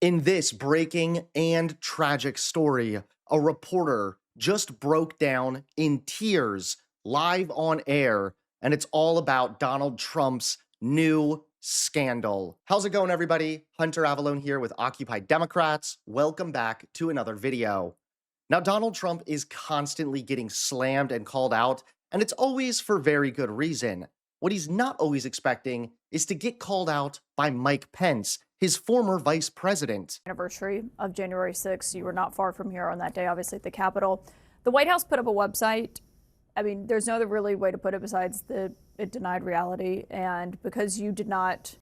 In this breaking and tragic story, a reporter just broke down in tears live on air, and it's all about Donald Trump's new scandal. How's it going, everybody? Hunter Avalone here with Occupy Democrats. Welcome back to another video. Now, Donald Trump is constantly getting slammed and called out, and it's always for very good reason. What he's not always expecting is to get called out by Mike Pence, his former vice president. Anniversary of January 6th. You were not far from here on that day, obviously at the Capitol. The White House put up a website. I mean, there's no other really way to put it besides it denied reality. And because you did not,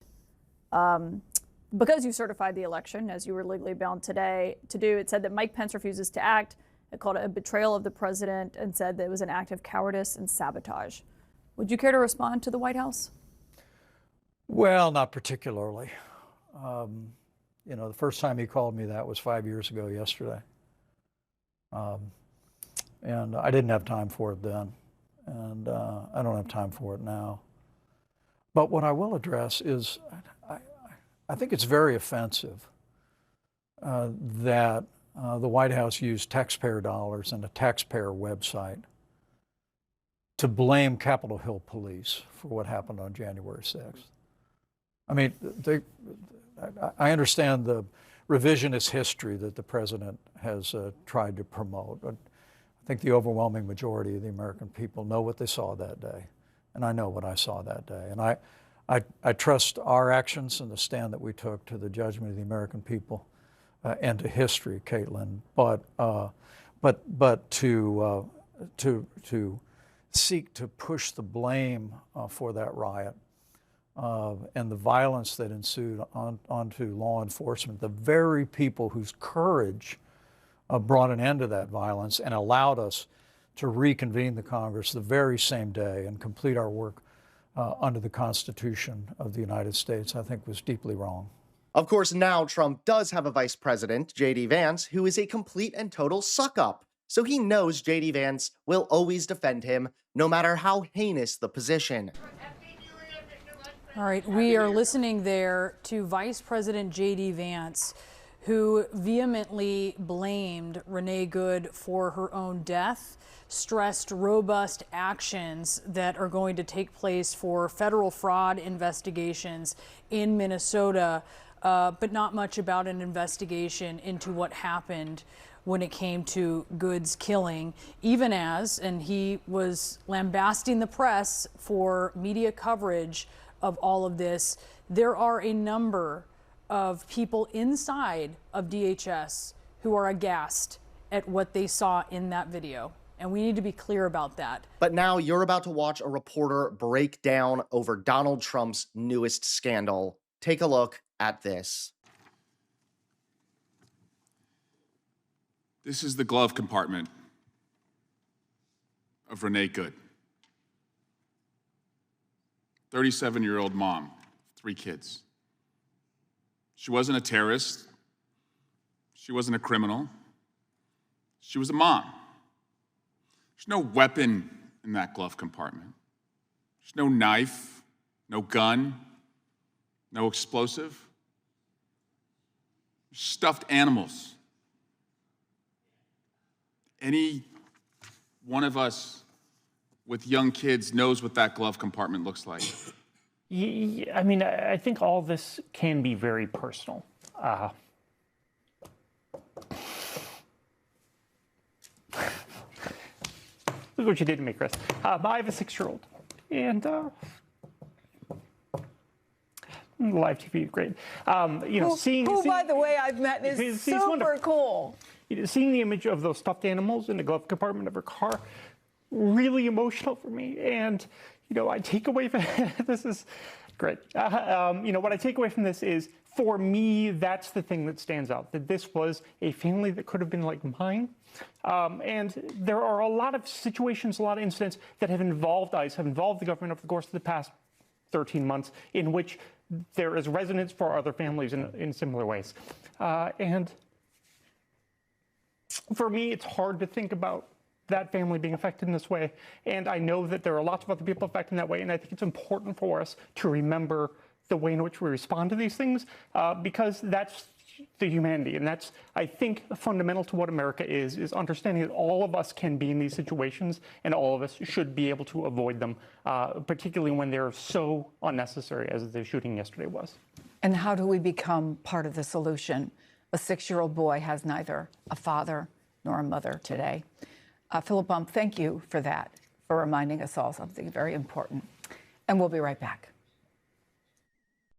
because you certified the election as you were legally bound today to do, it said that Mike Pence refuses to act. It called it a betrayal of the president and said that it was an act of cowardice and sabotage. Would you care to respond to the White House? Well, not particularly. The first time he called me that was 5 years ago yesterday. And I didn't have time for it then. And I don't have time for it now. But what I will address is I think it's very offensive that the White House used taxpayer dollars and a taxpayer website to blame Capitol Hill police for what happened on January 6th. I mean, I understand the revisionist history that the president has tried to promote, but I think the overwhelming majority of the American people know what they saw that day, and I know what I saw that day. And I trust our actions and the stand that we took to the judgment of the American people and to history, Caitlin. But to seek to push the blame for that riot and the violence that ensued onto law enforcement, the very people whose courage brought an end to that violence and allowed us to reconvene the Congress the very same day and complete our work under the Constitution of the United States, I think was deeply wrong. Of course, now Trump does have a vice president, J.D. Vance, who is a complete and total suck-up. So he knows J.D. Vance will always defend him, no matter how heinous the position. All right, we are listening there to Vice President J.D. Vance, who vehemently blamed Renee Good for her own death, stressed robust actions that are going to take place for federal fraud investigations in Minnesota, but not much about an investigation into what happened when it came to Good's killing, even as, and he was lambasting the press for media coverage of all of this, there are a number of people inside of DHS who are aghast at what they saw in that video. And we need to be clear about that. But now you're about to watch a reporter break down over Donald Trump's newest scandal. Take a look at this. This is the glove compartment of Renee Good. 37-year-old mom, 3 kids. She wasn't a terrorist. She wasn't a criminal. She was a mom. There's no weapon in that glove compartment. There's no knife, no gun, no explosive. There's stuffed animals. Any one of us with young kids knows what that glove compartment looks like. I mean, I think all this can be very personal. Look what you did to me, Chris. I have a 6-year-old, and live TV is great. Who, by the way, I've met is super cool. Seeing the image of those stuffed animals in the glove compartment of her car, really emotional for me. And, I take away from this is great. What I take away from this is, for me, that's the thing that stands out, that this was a family that could have been like mine. And there are a lot of situations, a lot of incidents that have involved ICE, have involved the government over the course of the past 13 months, in which there is resonance for other families in similar ways. And for me, it's hard to think about that family being affected in this way. And I know that there are lots of other people affected in that way. And I think it's important for us to remember the way in which we respond to these things, because that's the humanity. And that's, I think, fundamental to what America is understanding that all of us can be in these situations and all of us should be able to avoid them, particularly when they're so unnecessary as the shooting yesterday was. And how do we become part of the solution? A 6-year-old boy has neither a father nor a mother today. Philip Bump, thank you for that, for reminding us all something very important. And we'll be right back.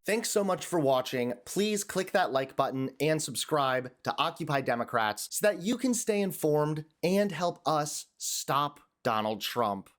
Thanks so much for watching. Please click that like button and subscribe to Occupy Democrats so that you can stay informed and help us stop Donald Trump.